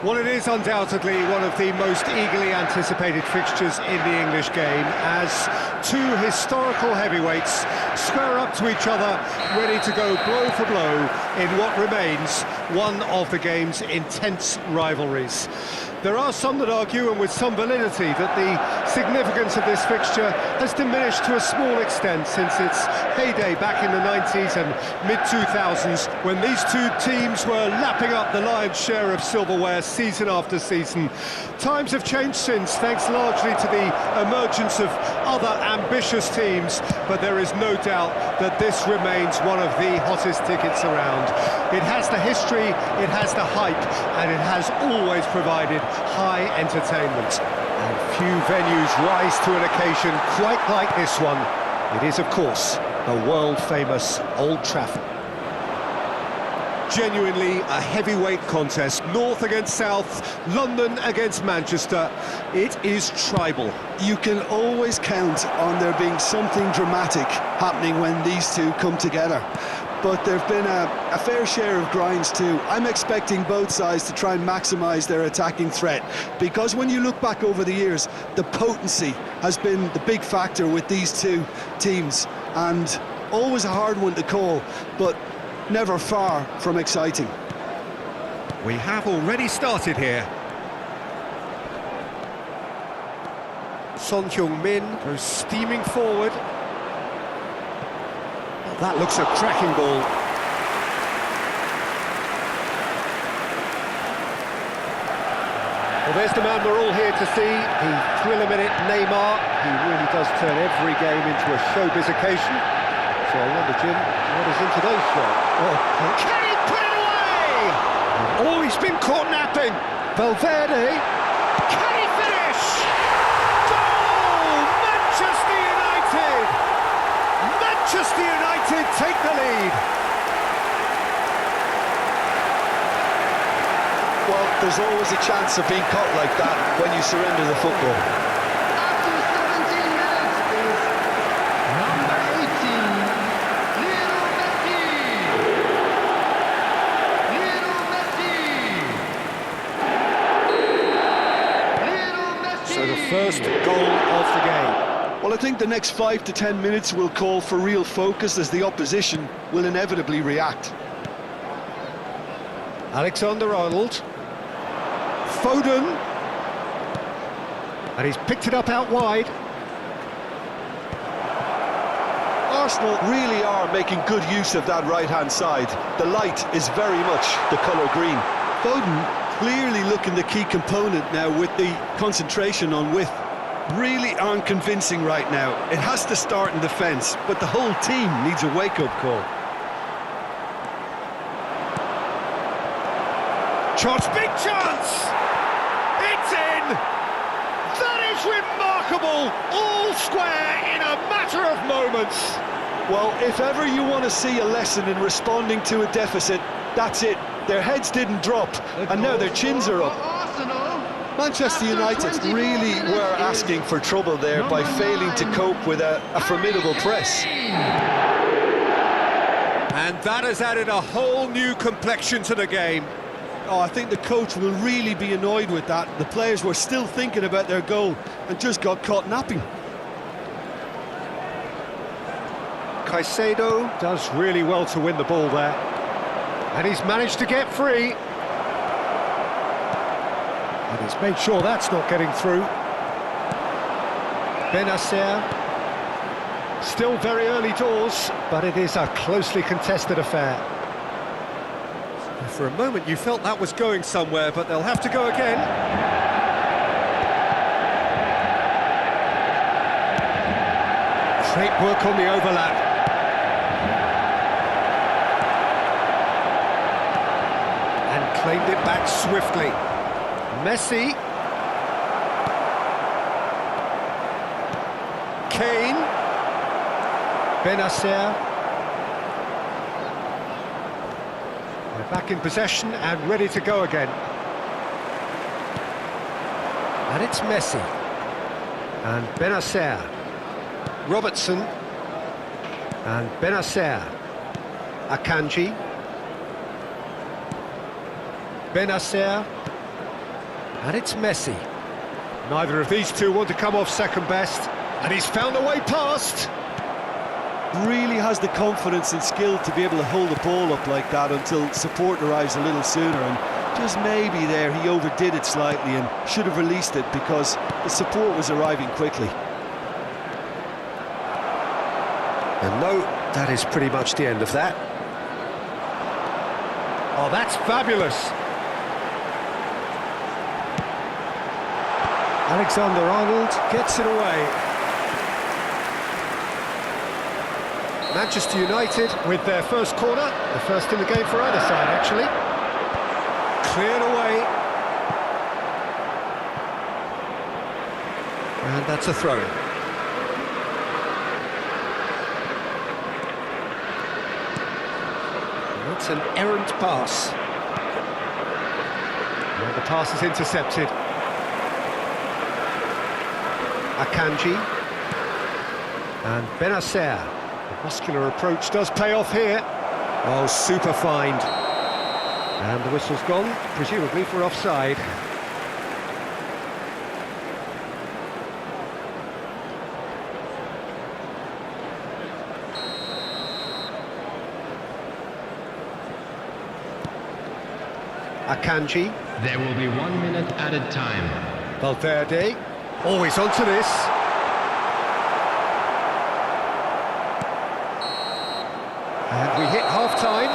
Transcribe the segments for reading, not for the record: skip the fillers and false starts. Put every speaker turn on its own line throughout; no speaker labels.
Well, it is undoubtedly one of the most eagerly anticipated fixtures in the English game, as two historical heavyweights square up to each other, ready to go blow for blow in what remains one of the game's intense rivalries. There are some that argue, and with some validity, that the significance of this fixture has diminished to a small extent since its heyday back in the 90s and mid-2000s, when these two teams were lapping up the lion's share of silverware season after season. Times have changed since, thanks largely to the emergence of other ambitious teams, but there is no doubt that this remains one of the hottest tickets around. It has the history, it has the hype, and it has always provided high entertainment. And few venues rise to an occasion quite like this one. It is, of course, the world-famous Old Trafford. Genuinely a heavyweight contest, North against South, London against Manchester. It is tribal.
You can always count on there being something dramatic happening when these two come together. But there've been a fair share of grinds too. I'm expecting both sides to try and maximise their attacking threat, because when you look back over the years, the potency has been the big factor with these two teams, and always a hard one to call, but never far from exciting.
We have already started here. Son Heung-min goes steaming forward. That looks a cracking ball. Well, there's the man we're all here to see, the thrill-a-minute Neymar. He really does turn every game into a showbiz occasion. So I wonder, Jim, what is in today's show? Oh, can he put it away? Oh, he's been caught napping. Valverde. Can he finish? Goal! Manchester United! Manchester United take the lead.
Well, there's always a chance of being caught like that when you surrender the football.
After 17 minutes is number 18, Lionel Messi. Lionel Messi. Lionel Messi.
So the first goal of the game.
Well, I think the next 5 to 10 minutes will call for real focus, as the opposition will inevitably react.
Alexander-Arnold. Foden. And he's picked it up out wide.
Arsenal really are making good use of that right-hand side. The light is very much the colour green. Foden clearly looking the key component now with the concentration on width. Really aren't convincing right now. It has to start in defence, but the whole team needs a wake-up call.
Chance, big chance! It's in! That is remarkable! All square in a matter of moments.
Well, if ever you want to see a lesson in responding to a deficit, that's it. Their heads didn't drop, and now their chins are up. Manchester United really were asking for trouble there by failing to cope with a formidable press.
And that has added a whole new complexion to the game.
Oh, I think the coach will really be annoyed with that. The players were still thinking about their goal and just got caught napping.
Caicedo does really well to win the ball there. And he's managed to get free. And he's made sure that's not getting through. Benacer. Still very early doors, but it is a closely contested affair. For a moment you felt that was going somewhere, but they'll have to go again. Great work on the overlap. And claimed it back swiftly. Messi. Kane. Benacer. They're back in possession and ready to go again. And it's Messi. And Benacer. Robertson. And Benacer. Akanji. Benacer. And it's Messi. Neither of these two want to come off second best, and he's found a way past.
Really has the confidence and skill to be able to hold the ball up like that until support arrives a little sooner, and just maybe there he overdid it slightly and should have released it because the support was arriving quickly.
And no, that is pretty much the end of that. Oh, that's fabulous. Alexander-Arnold gets it away. Manchester United with their first corner, the first in the game for either side, actually. Cleared away. And that's a throw-in. That's an errant pass. And the pass is intercepted. Akanji. And Benacer. The muscular approach does pay off here. Oh, super find. And the whistle's gone, presumably for offside. Akanji.
There will be 1 minute added time.
Valverde. Always onto this. And we hit half-time.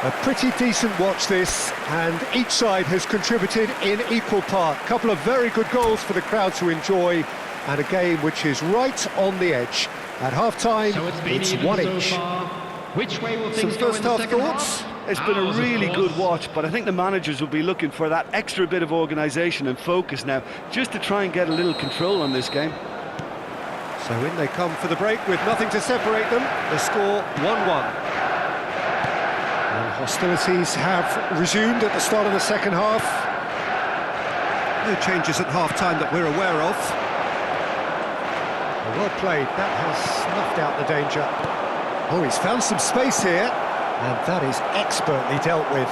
A pretty decent watch this, and each side has contributed in equal part. A couple of very good goals for the crowd to enjoy, and a game which is right on the edge. At half-time,
So it's been even
one
so
each.
far. Which way will
Some
things go
first
in the
half
second
thoughts?
half?
It's been a
Ours, of
really
course.
good watch, but I think the managers will be looking for that extra bit of organisation and focus now, just to try and get a little control on this game.
So in they come for the break with nothing to separate them. The score 1-1. And hostilities have resumed at the start of the second half. No changes at half-time that we're aware of. Well played, that has snuffed out the danger. Oh, he's found some space here, and that is expertly dealt with.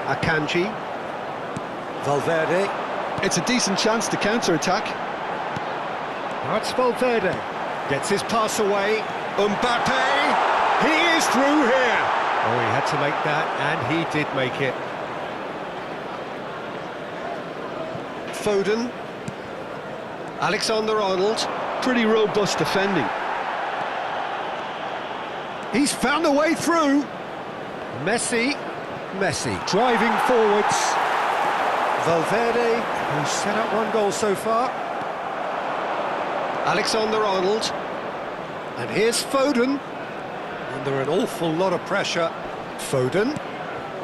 Akanji. Valverde.
It's a decent chance to counter-attack.
That's Valverde. Gets his pass away. Mbappe! He is through here! Oh, he had to make that, and he did make it. Foden. Alexander-Arnold.
Pretty robust defending.
He's found a way through. Messi driving forwards. Valverde, who's set up one goal so far. Alexander-Arnold. And here's Foden. Under an awful lot of pressure. Foden.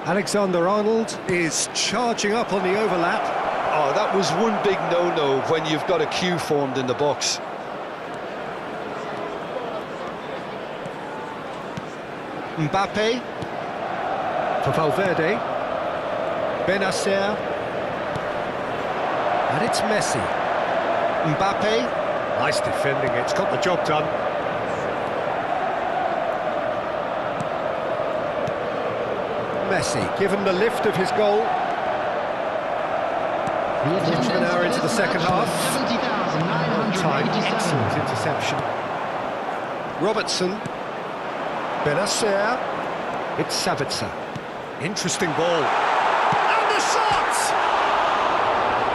Alexander-Arnold is charging up on the overlap.
Oh, that was one big no-no when you've got a queue formed in the box.
Mbappe. For Valverde. Benacer. And it's Messi. Mbappe. Nice defending, it's got the job done. Messi, given the lift of his goal. Quarter of an hour into the second half. Time, excellent interception. Robertson. Benacer. It's Sabitzer. Interesting ball. And the shot!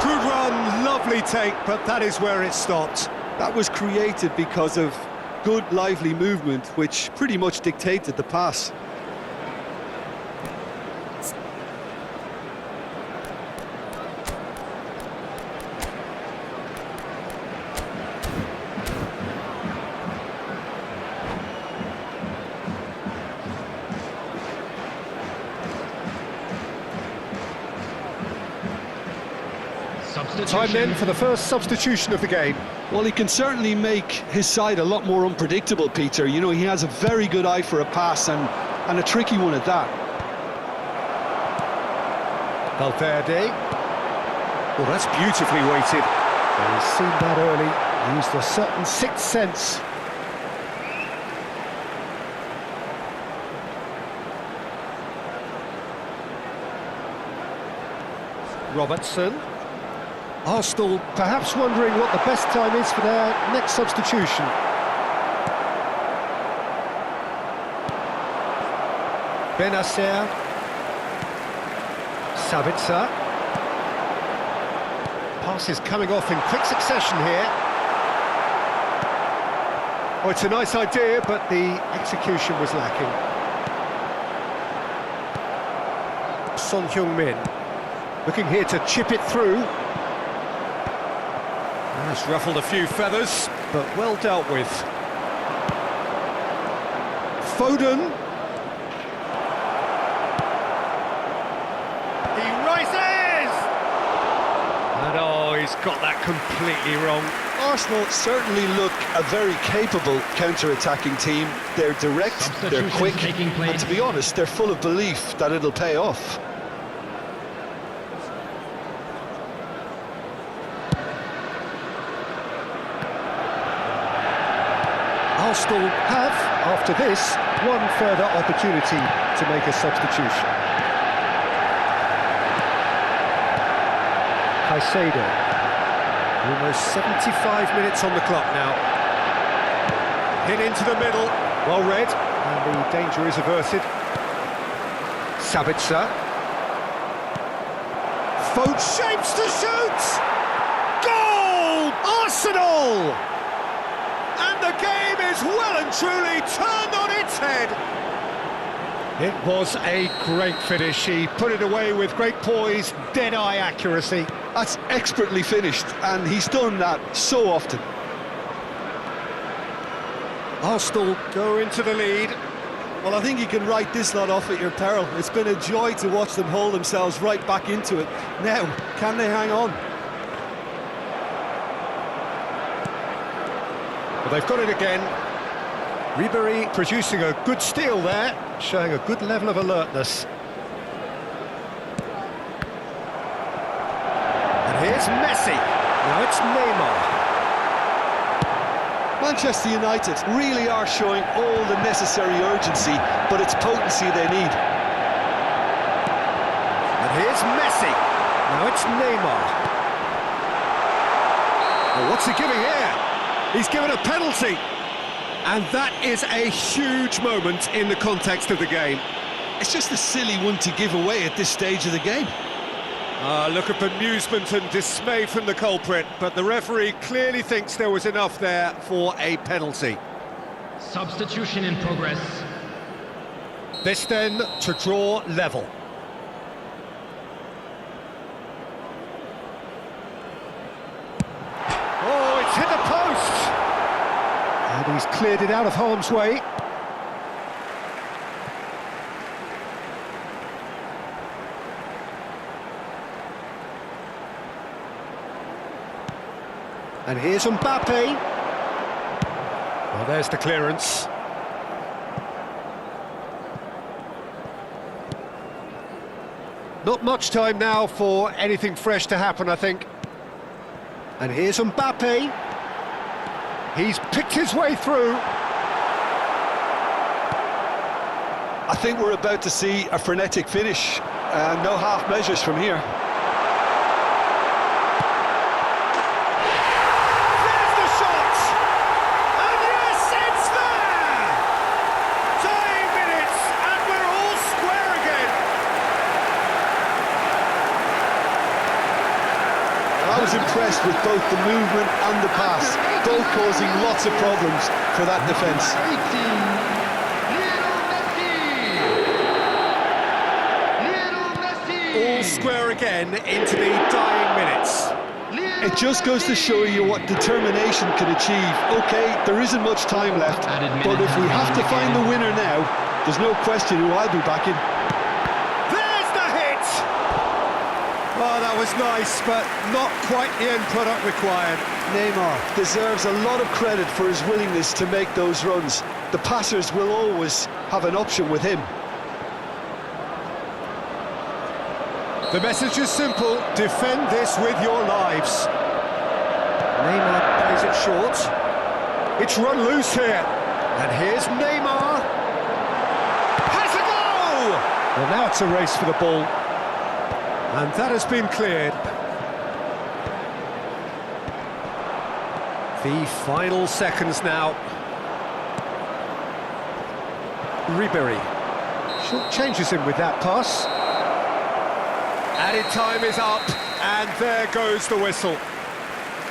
Good run, lovely take, but that is where it stopped.
That was created because of good, lively movement, which pretty much dictated the pass.
Time then for the first substitution of the game.
Well, he can certainly make his side a lot more unpredictable, Peter. You know, he has a very good eye for a pass and a tricky one at that.
Valverde. Well, that's beautifully weighted. And he's seen that early, used a certain sixth sense. Robertson. Arsenal perhaps wondering what the best time is for their next substitution. Benacer. Sabitzer. Passes coming off in quick succession here. Oh, it's a nice idea, but the execution was lacking. Son Heung-min looking here to chip it through. That's ruffled a few feathers, but well dealt with. Foden. He rises! And oh, he's got that completely wrong.
Arsenal certainly look a very capable counter-attacking team. They're direct, they're quick, and to be honest, they're full of belief that it'll pay off.
Arsenal have, after this, one further opportunity to make a substitution. Caicedo. Almost 75 minutes on the clock now. Hit into the middle, well read, and the danger is averted. Sabitzer. Foden shapes to shoot! Goal! Arsenal! And the game is well and truly turned on its head. It was a great finish. He put it away with great poise, dead-eye accuracy.
That's expertly finished, and he's done that so often.
Arsenal go into the lead.
Well, I think you can write this lot off at your peril. It's been a joy to watch them hold themselves right back into it. Now, can they hang on?
Well, they've got it again. Ribéry producing a good steal there, showing a good level of alertness. And here's Messi. Now it's Neymar.
Manchester United really are showing all the necessary urgency, but it's potency they need.
And here's Messi. Now it's Neymar. Well, what's he giving here? He's given a penalty. And that is a huge moment in the context of the game.
It's just a silly one to give away at this stage of the game.
Look at bemusement and dismay from the culprit, but the referee clearly thinks there was enough there for a penalty.
Substitution in progress.
This then to draw level. Oh, it's hit the post! And he's cleared it out of harm's way. And here's Mbappe. Well, there's the clearance. Not much time now for anything fresh to happen, I think. And here's Mbappe. He's picked his way through.
I think we're about to see a frenetic finish. No half measures from here.
There's the shot! And yes, it's there! Dying minutes, and we're all square again.
I was impressed with both the movement and the pass, both causing lots of problems for that defence.
18, Lionel Messi.
All square again into the dying minutes.
It just goes to show you what determination can achieve. OK, there isn't much time left, but if we have to find the winner now, there's no question who I'll be backing.
There's the hit! Oh, that was nice, but not quite the end product required.
Neymar deserves a lot of credit for his willingness to make those runs. The passers will always have an option with him.
The message is simple: defend this with your lives. Neymar plays it short. It's run loose here. And here's Neymar. Has a go! Well, now it's a race for the ball. And that has been cleared. The final seconds now. Ribery short changes him with that pass. Added time is up, and there goes the whistle.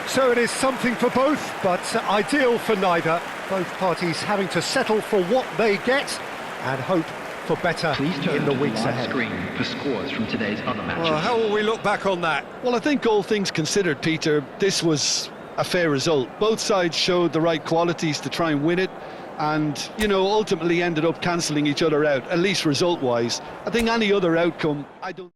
So it is something for both, but ideal for neither. Both parties having to settle for what they get and hope for better
Please turn
in the
to
weeks
live
ahead.
screen for scores from today's other matches.
Well, how will we look back on that?
Well, I think all things considered, Peter, this was a fair result. Both sides showed the right qualities to try and win it, and, you know, ultimately ended up cancelling each other out, at least result-wise. I think any other outcome, I don't...